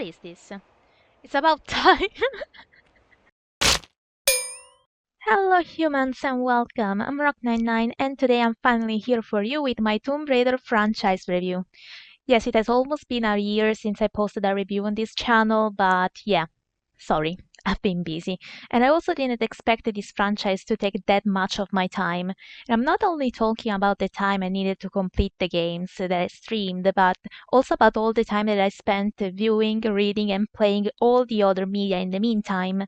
What is this? It's about time! Hello humans and welcome, I'm Rock99 and today I'm finally here for you with my Tomb Raider franchise review. Yes, it has almost been a year since I posted a review on this channel, but yeah, sorry, I've been busy. And I also didn't expect this franchise to take that much of my time. And I'm not only talking about the time I needed to complete the games that I streamed, but also about all the time that I spent viewing, reading, and playing all the other media in the meantime.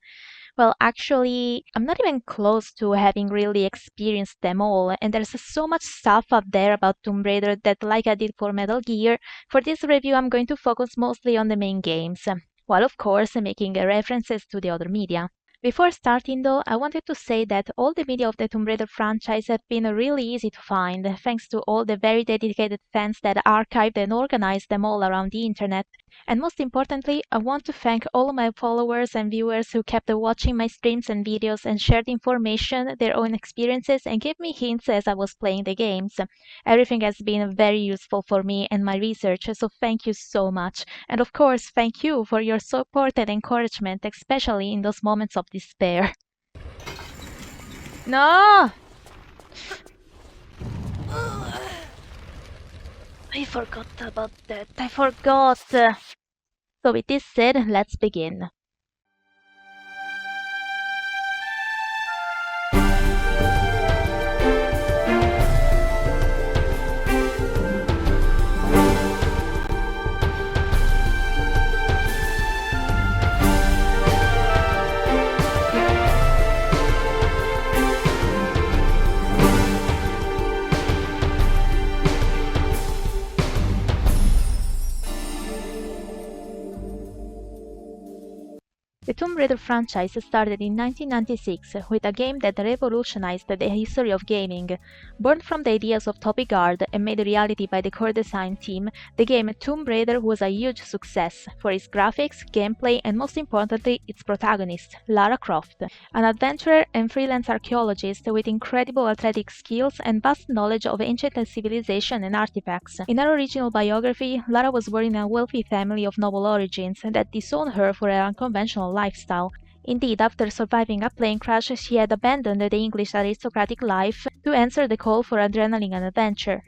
Well, actually, I'm not even close to having really experienced them all, and there's so much stuff out there about Tomb Raider that, like I did for Metal Gear, for this review I'm going to focus mostly on the main games, while of course making references to the other media. Before starting though, I wanted to say that all the media of the Tomb Raider franchise have been really easy to find, thanks to all the very dedicated fans that archived and organized them all around the internet. And most importantly, I want to thank all my followers and viewers who kept watching my streams and videos and shared information, their own experiences, and gave me hints as I was playing the games. Everything has been very useful for me and my research, so thank you so much. And of course, thank you for your support and encouragement, especially in those moments of despair. No! I forgot about that. I forgot. So with this said, let's begin. The Tomb Raider franchise started in 1996 with a game that revolutionized the history of gaming. Born from the ideas of Toby Gard and made a reality by the core design team, the game Tomb Raider was a huge success for its graphics, gameplay, and most importantly, its protagonist, Lara Croft, an adventurer and freelance archaeologist with incredible athletic skills and vast knowledge of ancient civilization and artifacts. In her original biography, Lara was born in a wealthy family of noble origins that disowned her for her unconventional lifestyle. Indeed, after surviving a plane crash, she had abandoned the English aristocratic life to answer the call for adrenaline and adventure.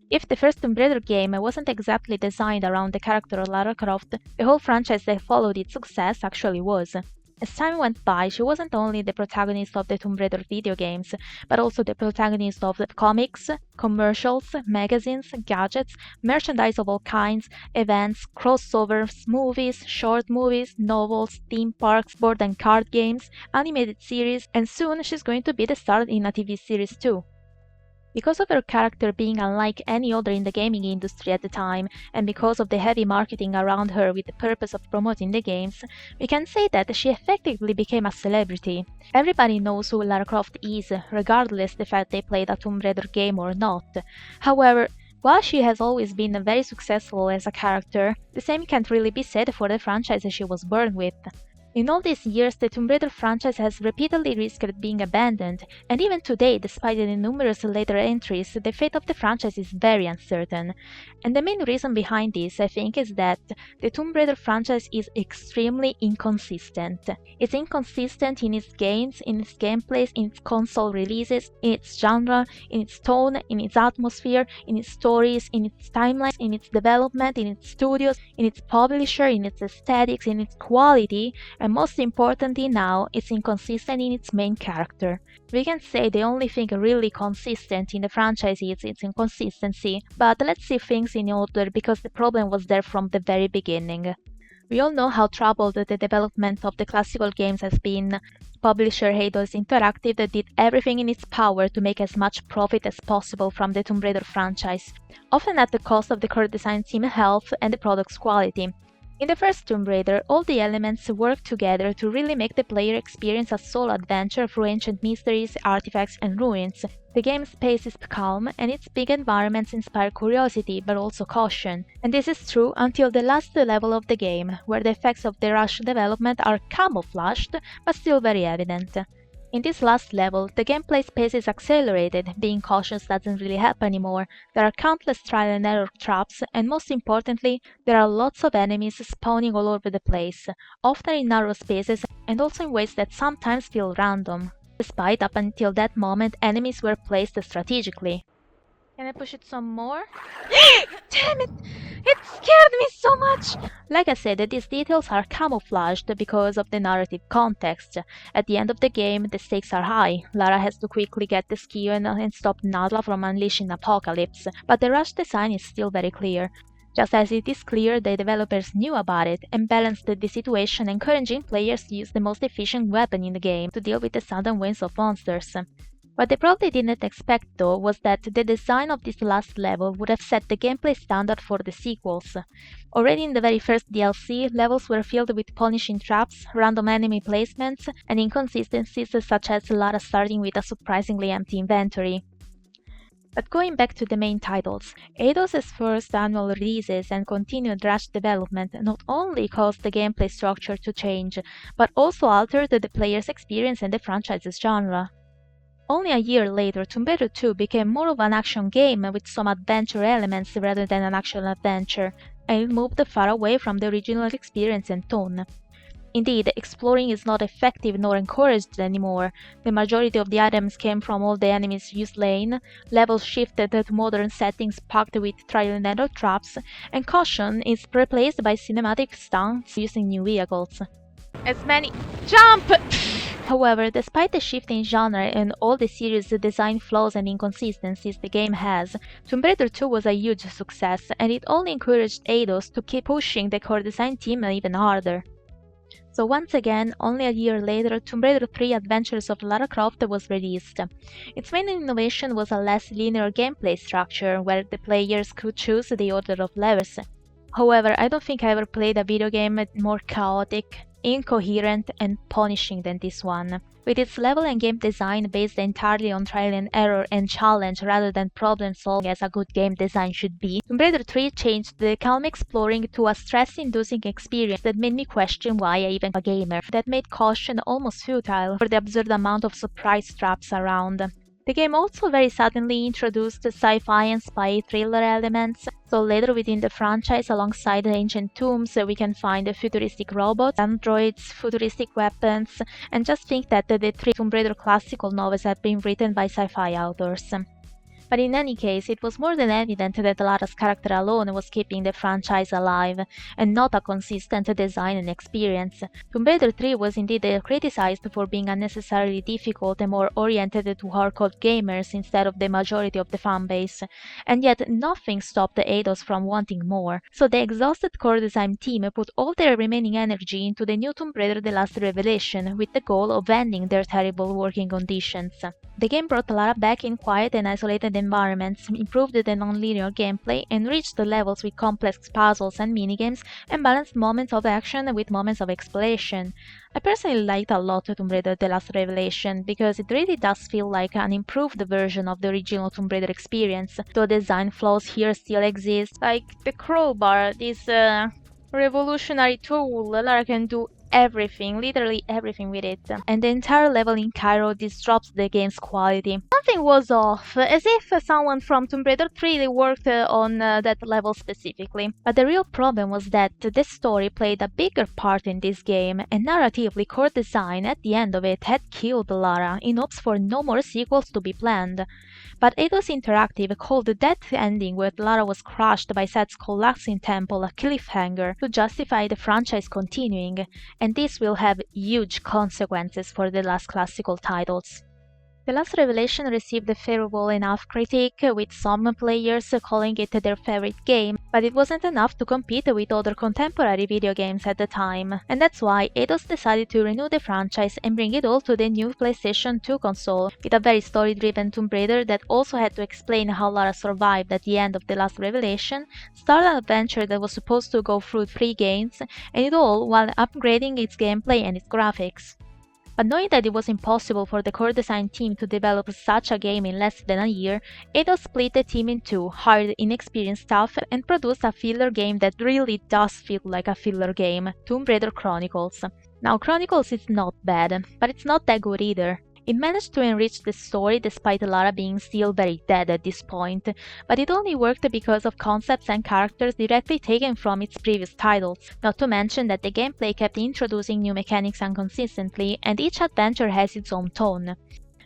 If the first Tomb Raider game wasn't exactly designed around the character of Lara Croft, the whole franchise that followed its success actually was. As time went by, she wasn't only the protagonist of the Tomb Raider video games, but also the protagonist of the comics, commercials, magazines, gadgets, merchandise of all kinds, events, crossovers, movies, short movies, novels, theme parks, board and card games, animated series, and soon she's going to be the star in a TV series too. Because of her character being unlike any other in the gaming industry at the time, and because of the heavy marketing around her with the purpose of promoting the games, we can say that she effectively became a celebrity. Everybody knows who Lara Croft is, regardless the fact they played a Tomb Raider game or not. However, while she has always been very successful as a character, the same can't really be said for the franchise she was born with. In all these years, the Tomb Raider franchise has repeatedly risked being abandoned, and even today, despite the numerous later entries, the fate of the franchise is very uncertain. And the main reason behind this, I think, is that the Tomb Raider franchise is extremely inconsistent. It's inconsistent in its games, in its gameplays, in its console releases, in its genre, in its tone, in its atmosphere, in its stories, in its timelines, in its development, in its studios, in its publisher, in its aesthetics, in its quality, and most importantly now, it's inconsistent in its main character. We can say the only thing really consistent in the franchise is its inconsistency, but let's see things in order because the problem was there from the very beginning. We all know how troubled the development of the classical games has been. Publisher Eidos Interactive did everything in its power to make as much profit as possible from the Tomb Raider franchise, often at the cost of the core design team health and the product's quality. In the first Tomb Raider, all the elements work together to really make the player experience a solo adventure through ancient mysteries, artifacts, and ruins. The game's pace is calm, and its big environments inspire curiosity but also caution. And this is true until the last level of the game, where the effects of the rush development are camouflaged but still very evident. In this last level, the gameplay pace is accelerated, being cautious doesn't really help anymore. There are countless trial and error traps, and most importantly, there are lots of enemies spawning all over the place, often in narrow spaces and also in ways that sometimes feel random, despite up until that moment enemies were placed strategically. Can I push it some more? Damn it! It scared me so much! Like I said, these details are camouflaged because of the narrative context. At the end of the game, the stakes are high. Lara has to quickly get the skill and stop Nadla from unleashing Apocalypse, but the rush design is still very clear. Just as it is clear, the developers knew about it and balanced the situation, encouraging players to use the most efficient weapon in the game to deal with the sudden waves of monsters. What they probably didn't expect, though, was that the design of this last level would have set the gameplay standard for the sequels. Already in the very first DLC, levels were filled with punishing traps, random enemy placements, and inconsistencies such as Lara starting with a surprisingly empty inventory. But going back to the main titles, Eidos's first annual releases and continued rush development not only caused the gameplay structure to change, but also altered the player's experience in the franchise's genre. Only a year later, Tomb Raider 2 became more of an action game with some adventure elements rather than an actual adventure, and it moved far away from the original experience and tone. Indeed, exploring is not effective nor encouraged anymore. The majority of the items came from all the enemies you slain, levels shifted to modern settings packed with trial and error traps, and caution is replaced by cinematic stunts using new vehicles. As many jump! However, despite the shift in genre and all the serious design flaws and inconsistencies the game has, Tomb Raider 2 was a huge success, and it only encouraged Eidos to keep pushing the core design team even harder. So once again, only a year later, Tomb Raider 3 Adventures of Lara Croft was released. Its main innovation was a less linear gameplay structure, where the players could choose the order of levels. However, I don't think I ever played a video game more chaotic, incoherent, and punishing than this one. With its level and game design based entirely on trial and error and challenge rather than problem solving as a good game design should be, Tomb Raider 3 changed the calm exploring to a stress-inducing experience that made me question why I even a gamer, that made caution almost futile for the absurd amount of surprise traps around. The game also very suddenly introduced sci-fi and spy thriller elements, so later within the franchise alongside the ancient tombs we can find futuristic robots, androids, futuristic weapons, and just think that the three Tomb Raider classical novels have been written by sci-fi authors. But in any case, it was more than evident that Lara's character alone was keeping the franchise alive, and not a consistent design and experience. Tomb Raider 3 was indeed criticized for being unnecessarily difficult and more oriented to hardcore gamers instead of the majority of the fanbase, and yet nothing stopped the Eidos from wanting more, so the exhausted core design team put all their remaining energy into the new Tomb Raider The Last Revelation, with the goal of ending their terrible working conditions. The game brought Lara back in quiet and isolated environments, improved the non-linear gameplay, enriched the levels with complex puzzles and minigames, and balanced moments of action with moments of exploration. I personally liked a lot Tomb Raider The Last Revelation, because it really does feel like an improved version of the original Tomb Raider experience, though design flaws here still exist, like the crowbar, this revolutionary tool. Lara can do everything, literally everything with it, and the entire level in Cairo disrupts the game's quality. Something was off, as if someone from Tomb Raider 3 worked on that level specifically. But the real problem was that the story played a bigger part in this game, and narratively core design at the end of it had killed Lara in hopes for no more sequels to be planned. But Eidos Interactive called that ending where Lara was crushed by Seth's collapsing temple a cliffhanger to justify the franchise continuing, and this will have huge consequences for the last classical titles. The Last Revelation received a favorable enough critique, with some players calling it their favorite game, but it wasn't enough to compete with other contemporary video games at the time, and that's why Eidos decided to renew the franchise and bring it all to the new PlayStation 2 console, with a very story-driven Tomb Raider that also had to explain how Lara survived at the end of The Last Revelation, start an adventure that was supposed to go through 3 games, and it all while upgrading its gameplay and its graphics. But knowing that it was impossible for the core design team to develop such a game in less than a year, Eidos split the team in two, hired inexperienced staff, and produced a filler game that really does feel like a filler game, Tomb Raider Chronicles. Now, Chronicles is not bad, but it's not that good either. It managed to enrich the story despite Lara being still very dead at this point, but it only worked because of concepts and characters directly taken from its previous titles, not to mention that the gameplay kept introducing new mechanics inconsistently, and each adventure has its own tone.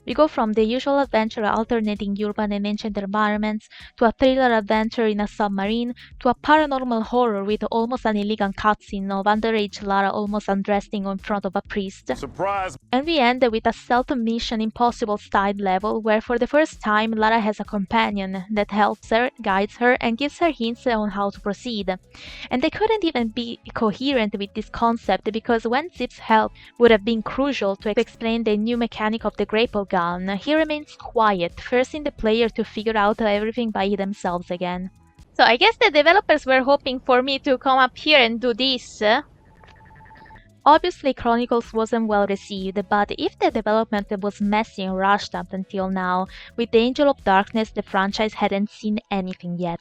We go from the usual adventure alternating urban and ancient environments, to a thriller adventure in a submarine, to a paranormal horror with almost an illegal cutscene of underage Lara almost undressing in front of a priest. Surprise! And we end with a stealth Mission Impossible style level where for the first time Lara has a companion that helps her, guides her, and gives her hints on how to proceed. And they couldn't even be coherent with this concept because when Zip's help would have been crucial to explain the new mechanic of the grapple gun, he remains quiet, forcing the player to figure out everything by themselves again. So I guess the developers were hoping for me to come up here and do this. Obviously, Chronicles wasn't well received, but if the development was messy and rushed up until now, with the Angel of Darkness the franchise hadn't seen anything yet.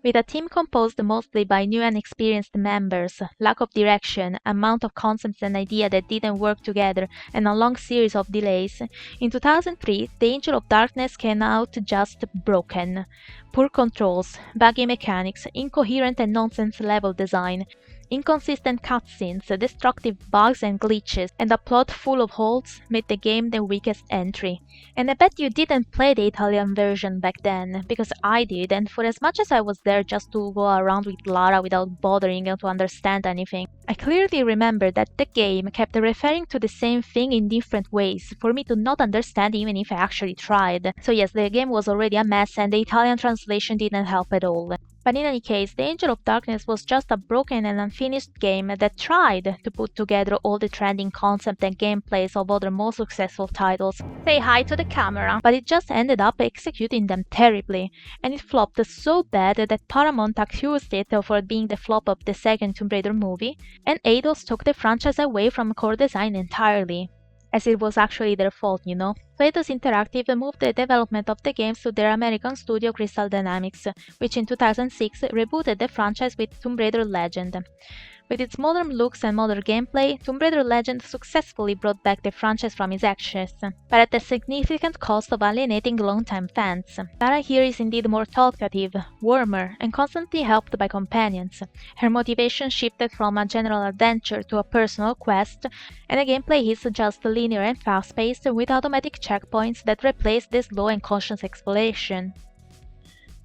With a team composed mostly by new and experienced members, lack of direction, amount of concepts and ideas that didn't work together, and a long series of delays, in 2003 the Angel of Darkness came out just broken. Poor controls, buggy mechanics, incoherent and nonsense level design, inconsistent cutscenes, destructive bugs and glitches, and a plot full of holes made the game the weakest entry. And I bet you didn't play the Italian version back then, because I did, and for as much as I was there just to go around with Lara without bothering to understand anything, I clearly remember that the game kept referring to the same thing in different ways for me to not understand even if I actually tried. So yes, the game was already a mess and the Italian translation didn't help at all. But in any case, The Angel of Darkness was just a broken and unfinished game that tried to put together all the trending concepts and gameplays of other more successful titles. Say hi to the camera! But it just ended up executing them terribly, and it flopped so bad that Paramount accused it for being the flop of the second Tomb Raider movie, and Eidos took the franchise away from core design entirely. As it was actually their fault, you know. So Eidos Interactive moved the development of the games to their American studio Crystal Dynamics, which in 2006 rebooted the franchise with Tomb Raider Legend. With its modern looks and modern gameplay, Tomb Raider Legend successfully brought back the franchise from its ashes, but at the significant cost of alienating longtime fans. Lara here is indeed more talkative, warmer, and constantly helped by companions. Her motivation shifted from a general adventure to a personal quest, and the gameplay is just linear and fast-paced with automatic checkpoints that replace the slow and conscious exploration.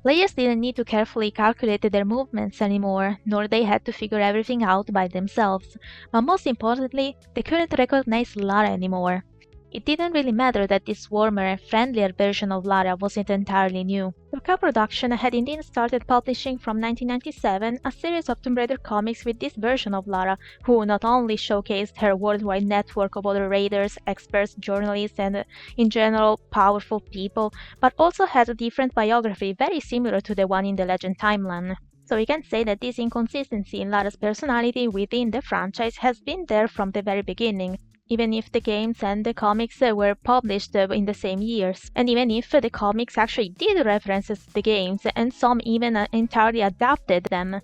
Players didn't need to carefully calculate their movements anymore, nor they had to figure everything out by themselves, but most importantly, they couldn't recognize Lara anymore. It didn't really matter that this warmer and friendlier version of Lara wasn't entirely new. Tokai Production had indeed started publishing from 1997 a series of Tomb Raider comics with this version of Lara, who not only showcased her worldwide network of other raiders, experts, journalists, and in general powerful people, but also had a different biography very similar to the one in the Legend timeline. So we can say that this inconsistency in Lara's personality within the franchise has been there from the very beginning, even if the games and the comics were published in the same years, and even if the comics actually did references the games, and some even entirely adapted them.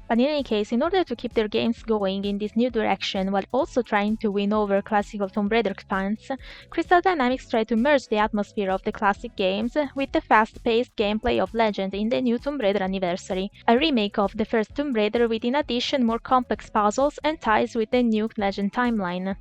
But in any case, in order to keep their games going in this new direction while also trying to win over classical Tomb Raider fans, Crystal Dynamics tried to merge the atmosphere of the classic games with the fast-paced gameplay of Legend in the new Tomb Raider Anniversary, a remake of the first Tomb Raider with in addition more complex puzzles and ties with the new Legend timeline.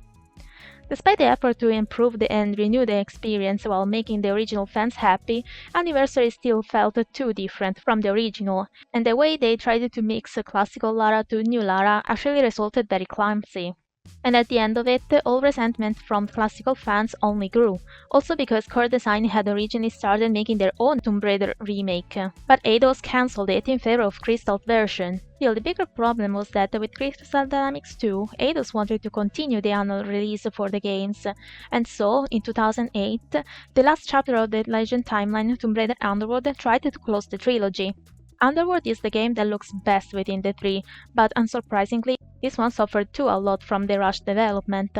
Despite the effort to improve and renew the experience while making the original fans happy, Anniversary still felt too different from the original, and the way they tried to mix classical Lara to new Lara actually resulted very clumsy. And at the end of it, all resentment from classical fans only grew, also because Core Design had originally started making their own Tomb Raider remake, but Eidos cancelled it in favor of Crystal's version. Still, the bigger problem was that with Crystal Dynamics 2, Eidos wanted to continue the annual release for the games, and so, in 2008, the last chapter of the Legend timeline, Tomb Raider Underworld, tried to close the trilogy. Underworld is the game that looks best within the three, but unsurprisingly, this one suffered too a lot from the rushed development.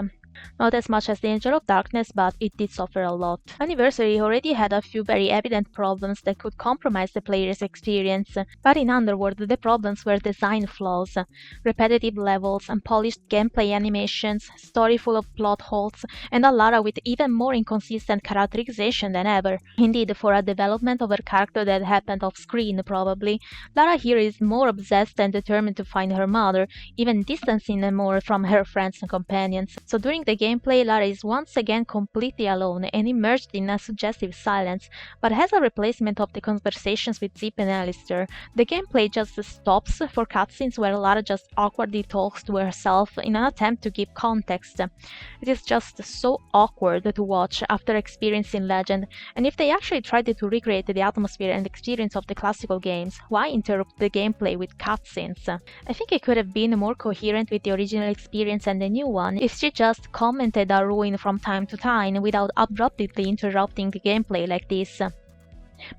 Not as much as the Angel of Darkness, but it did suffer a lot. Anniversary already had a few very evident problems that could compromise the player's experience, but in Underworld the problems were design flaws, repetitive levels, unpolished gameplay animations, story full of plot holes, and a Lara with even more inconsistent characterization than ever. Indeed, for a development of her character that happened off-screen probably, Lara here is more obsessed and determined to find her mother, even distancing more from her friends and companions. So during the gameplay, Lara is once again completely alone and immersed in a suggestive silence, but as a replacement of the conversations with Zip and Alistair, the gameplay just stops for cutscenes where Lara just awkwardly talks to herself in an attempt to give context. It is just so awkward to watch after experiencing Legend, and if they actually tried to recreate the atmosphere and experience of the classical games, why interrupt the gameplay with cutscenes? I think it could have been more coherent with the original experience and the new one if she just commented a ruin from time to time without abruptly interrupting the gameplay like this.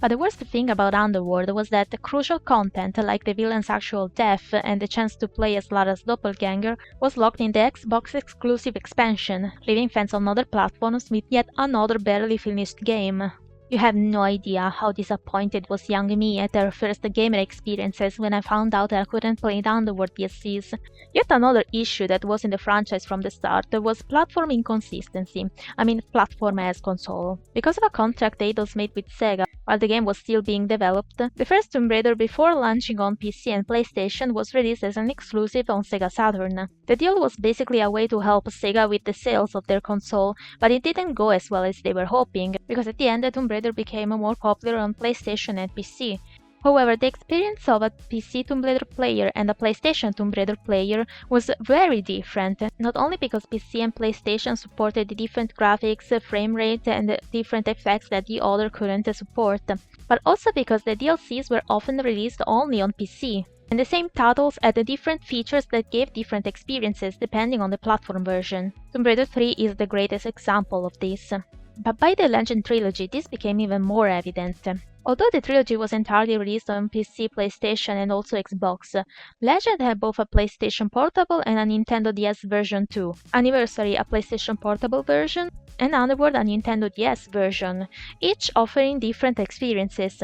But the worst thing about Underworld was that the crucial content, like the villain's actual death and the chance to play as Lara's doppelganger, was locked in the Xbox exclusive expansion, leaving fans on other platforms with yet another barely finished game. You have no idea how disappointed was young me at their first gamer experiences when I found out I couldn't play the Underworld DLCs. Yet another issue that was in the franchise from the start was platform inconsistency. I mean platform as console. Because of a contract Eidos made with Sega while the game was still being developed, the first Tomb Raider before launching on PC and PlayStation was released as an exclusive on Sega Saturn. The deal was basically a way to help Sega with the sales of their console, but it didn't go as well as they were hoping, because at the end the Tomb Raider became more popular on PlayStation and PC. However, the experience of a PC Tomb Raider player and a PlayStation Tomb Raider player was very different, not only because PC and PlayStation supported different graphics, frame rate, and different effects that the other couldn't support, but also because the DLCs were often released only on PC, and the same titles had different features that gave different experiences depending on the platform version. Tomb Raider 3 is the greatest example of this. But by the Legend trilogy, this became even more evident. Although the trilogy was entirely released on PC, PlayStation, and also Xbox, Legend had both a PlayStation Portable and a Nintendo DS version too. Anniversary, a PlayStation Portable version, and Underworld, a Nintendo DS version, each offering different experiences.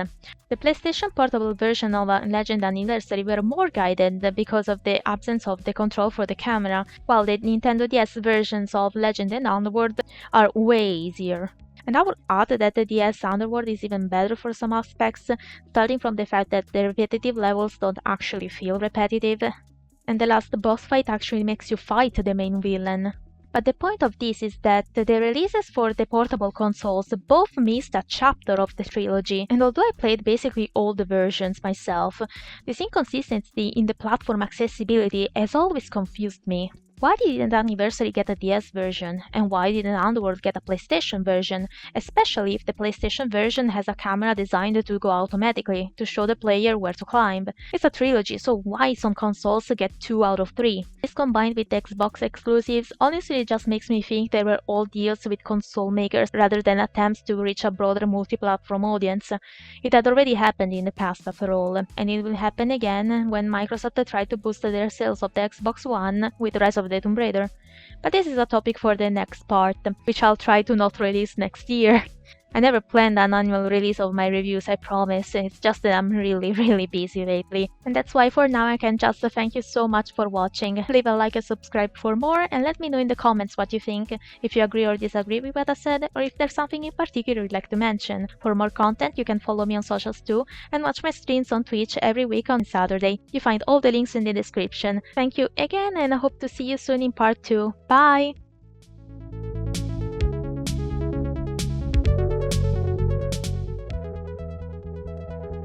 The PlayStation Portable version of Legend Anniversary were more guided because of the absence of the control for the camera, while the Nintendo DS versions of Legend and Underworld are way easier. And I would add that the DS Underworld is even better for some aspects, starting from the fact that the repetitive levels don't actually feel repetitive, and the last boss fight actually makes you fight the main villain. But the point of this is that the releases for the portable consoles both missed a chapter of the trilogy, and although I played basically all the versions myself, this inconsistency in the platform accessibility has always confused me. Why didn't Anniversary get a DS version, and why didn't Underworld get a PlayStation version, especially if the PlayStation version has a camera designed to go automatically, to show the player where to climb? It's a trilogy, so why some consoles get 2 out of 3? This combined with the Xbox exclusives honestly just makes me think they were all deals with console makers rather than attempts to reach a broader multi-platform audience. It had already happened in the past after all, and it will happen again when Microsoft tried to boost their sales of the Xbox One with Rise of the Tomb Raider. But this is a topic for the next part, which I'll try to not release next year. I never planned an annual release of my reviews, I promise. It's just that I'm really busy lately. And that's why for now I can just thank you so much for watching. Leave a like and subscribe for more, and let me know in the comments what you think, if you agree or disagree with what I said, or if there's something in particular you'd like to mention. For more content, you can follow me on socials too, and watch my streams on Twitch every week on Saturday. You find all the links in the description. Thank you again, and I hope to see you soon in part 2. Bye!